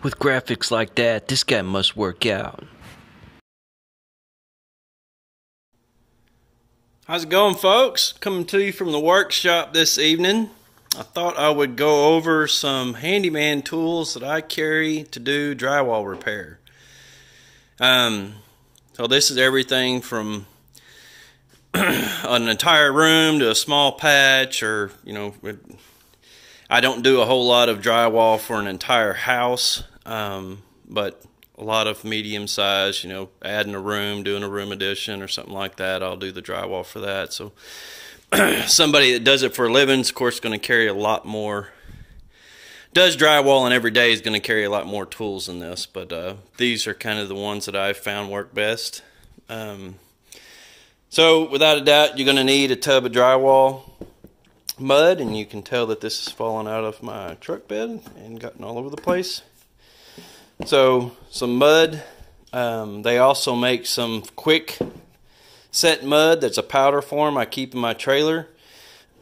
With graphics like that, this guy must work out. How's it going, folks? Coming to you from the workshop this evening. I thought I would go over some handyman tools that I carry to do drywall repair. So this is everything from an entire room to a small patch, or I don't do a whole lot of drywall for an entire house, but a lot of medium size, adding a room, doing a room addition or something like that, I'll do the drywall for that. So somebody that does it for a living is, of course, going to carry a lot more, does drywall and every day is going to carry a lot more tools than this, but these are kind of the ones that I've found work best. So without a doubt, you're going to need a tub of drywall mud, and you can tell that this is falling out of my truck bed and gotten all over the place. So some mud. They also make some quick set mud that's a powder form I keep in my trailer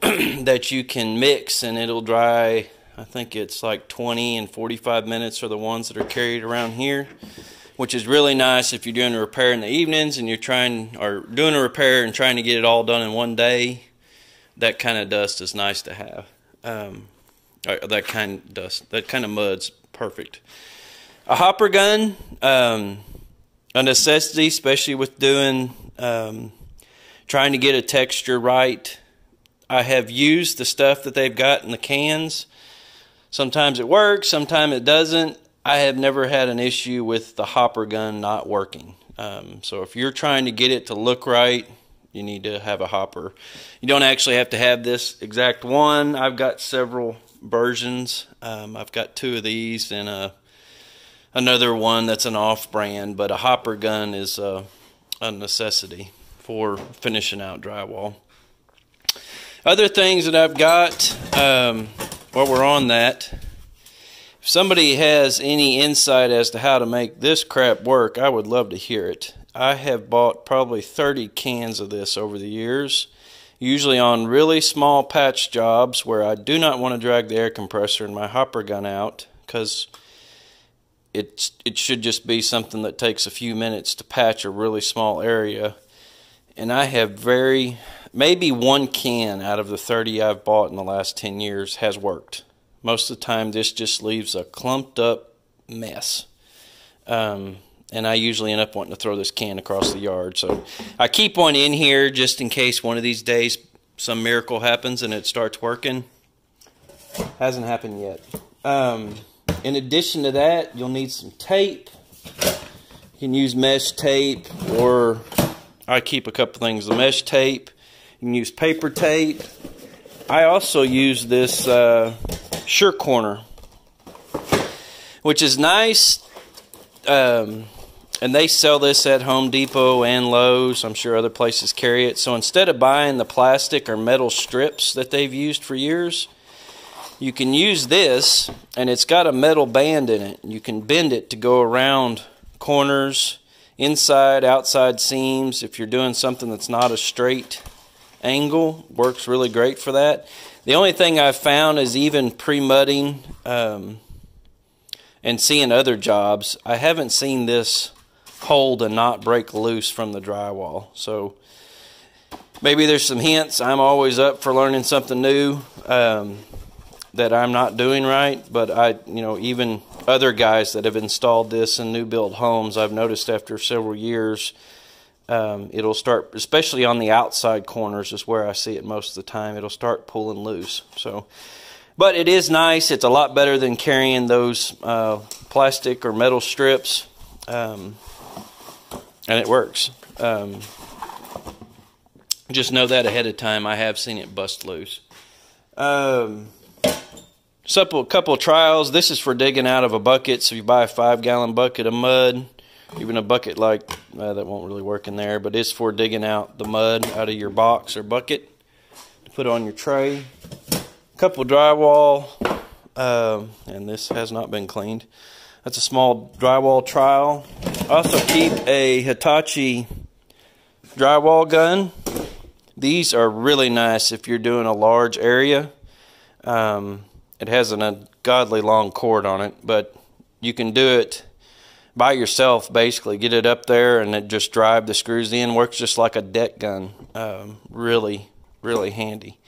that you can mix, and it'll dry. I think it's like 20 and 45 minutes are the ones that are carried around here, which is really nice if you're doing a repair in the evenings and you're doing a repair and trying to get it all done in one day. That kind of dust is nice to have. That kind of mud's perfect. A hopper gun, a necessity, especially with doing trying to get a texture right. I have used the stuff that they've got in the cans. Sometimes it works, sometimes it doesn't. I have never had an issue with the hopper gun not working. So if you're trying to get it to look right, you need to have a hopper. You don't actually have to have this exact one. I've got several versions. I've got 2 of these and another one that's an off-brand, but a hopper gun is a necessity for finishing out drywall. Other things that I've got, while we're on that, if somebody has any insight as to how to make this crap work, I would love to hear it. I have bought probably 30 cans of this over the years, usually on really small patch jobs where I do not want to drag the air compressor and my hopper gun out, because it should just be something that takes a few minutes to patch a really small area. And I have maybe 1 can out of the 30 I've bought in the last 10 years has worked. Most of the time this just leaves a clumped up mess. And I usually end up wanting to throw this can across the yard. So I keep one in here just in case one of these days some miracle happens and it starts working. Hasn't happened yet. In addition to that, you'll need some tape. You can use mesh tape, or I keep a couple things of mesh tape. You can use paper tape. I also use this Sure Corner, which is nice. And they sell this at Home Depot and Lowe's. I'm sure other places carry it. So instead of buying the plastic or metal strips that they've used for years, you can use this, and it's got a metal band in it. You can bend it to go around corners, inside, outside seams. If you're doing something that's not a straight angle, works really great for that. The only thing I've found is even pre-mudding and seeing other jobs, I haven't seen this hold and not break loose from the drywall. So maybe there's some hints. I'm always up for learning something new that I'm not doing right, but even other guys that have installed this in new build homes, I've noticed after several years, it'll start, especially on the outside corners is where I see it most of the time, it'll start pulling loose. So, but it is nice. It's a lot better than carrying those plastic or metal strips, and it works. Just know that ahead of time. I have seen it bust loose. A couple of trials. This is for digging out of a bucket. So you buy a 5-gallon bucket of mud, even a bucket like that won't really work in there, but it's for digging out the mud out of your box or bucket to put on your tray. A couple of drywall, and this has not been cleaned. That's a small drywall trial. I also keep a Hitachi drywall gun. These are really nice if you're doing a large area. It has an ungodly long cord on it, but you can do it by yourself, basically. Get it up there and then just drive the screws in. Works just like a deck gun. Really, really handy.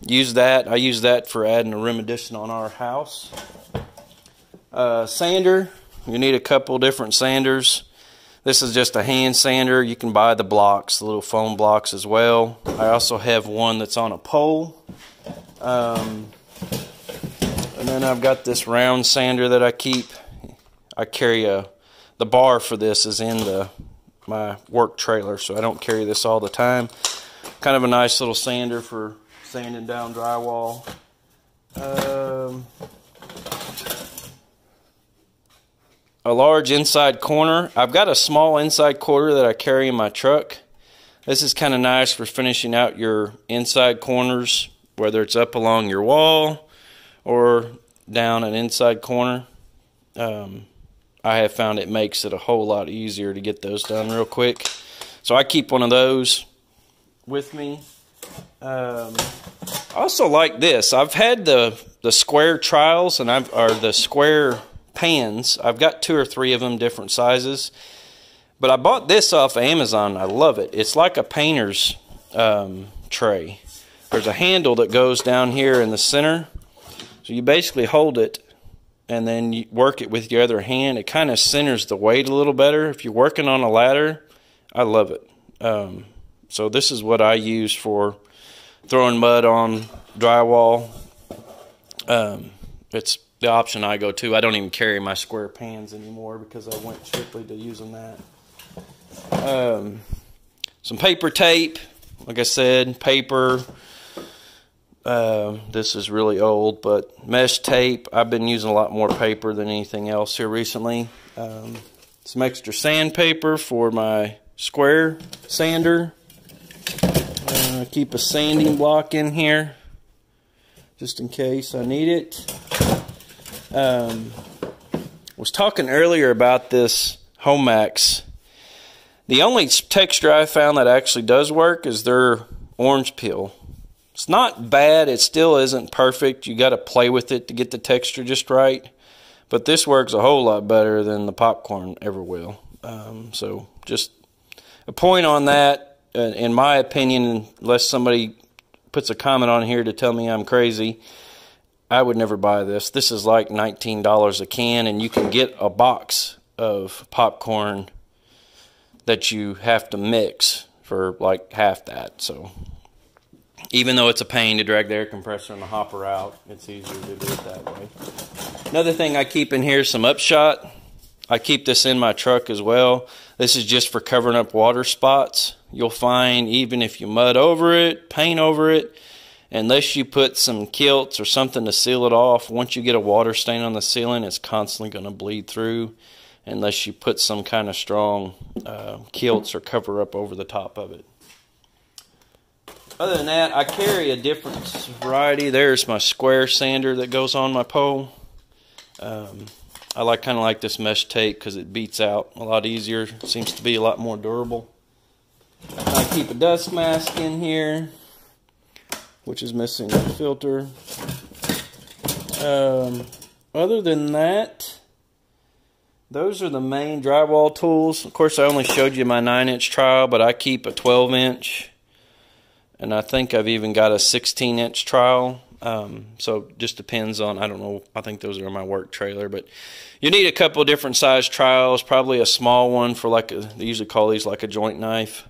Use that. I use that for adding a room addition on our house. Sander. You need a couple different sanders. This is just a hand sander. You can buy the blocks, the little foam blocks as well. I also have one that's on a pole. And then I've got this round sander that I keep. I carry the bar for this is in my work trailer, so I don't carry this all the time. Kind of a nice little sander for sanding down drywall. A large inside corner. I've got a small inside corner that I carry in my truck. This is kind of nice for finishing out your inside corners, whether it's up along your wall or down an inside corner. I have found it makes it a whole lot easier to get those done real quick. So I keep one of those with me. I also like this. I've had the square trials and the square pans. I've got 2 or 3 of them, different sizes. But I bought this off of Amazon. I love it. It's like a painter's tray. There's a handle that goes down here in the center. So you basically hold it and then you work it with your other hand. It kind of centers the weight a little better. If you're working on a ladder, I love it. So this is what I use for throwing mud on drywall. It's the option I go to. I don't even carry my square pans anymore because I went strictly to using that. Some paper tape. Like I said, paper. This is really old, but mesh tape. I've been using a lot more paper than anything else here recently. Some extra sandpaper for my square sander. Keep a sanding block in here just in case I need it. Was talking earlier about this Homax. The only texture I found that actually does work is their orange peel. It's not bad. It still isn't perfect. You got to play with it to get the texture just right. But this works a whole lot better than the popcorn ever will. So just a point on that. In my opinion, unless somebody puts a comment on here to tell me I'm crazy, I would never buy this. This is like $19 a can, and you can get a box of popcorn that you have to mix for like half that. So even though it's a pain to drag the air compressor and the hopper out, it's easier to do it that way. Another thing I keep in here is some Upshot. I keep this in my truck as well. This is just for covering up water spots. You'll find even if you mud over it, paint over it, unless you put some kilts or something to seal it off, once you get a water stain on the ceiling, it's constantly going to bleed through unless you put some kind of strong kilts or cover up over the top of it. Other than that, I carry a different variety. There's my square sander that goes on my pole. I kind of like this mesh tape because it beats out a lot easier. Seems to be a lot more durable. I keep a dust mask in here, which is missing the filter. Other than that, those are the main drywall tools. Of course, I only showed you my 9-inch trowel, but I keep a 12-inch, and I think I've even got a 16-inch trowel. So it just depends on, I don't know, I think those are my work trailer, but you need a couple of different size trowels, probably a small one for like they usually call these like a joint knife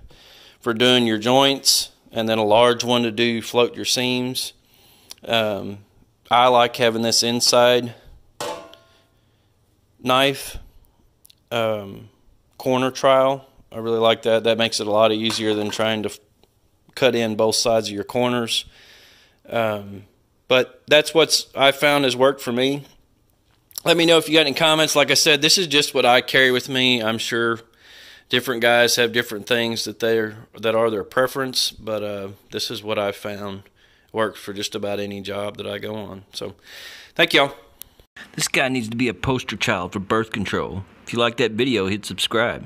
for doing your joints, and then a large one to do float your seams. I like having this inside knife corner trowel. I really like that. That makes it a lot easier than trying to cut in both sides of your corners. But that's what I found has worked for me. Let me know if you got any comments. Like I said, this is just what I carry with me. I'm sure different guys have different things that are their preference, but this is what I found works for just about any job that I go on. So, thank y'all. This guy needs to be a poster child for birth control. If you like that video, hit subscribe.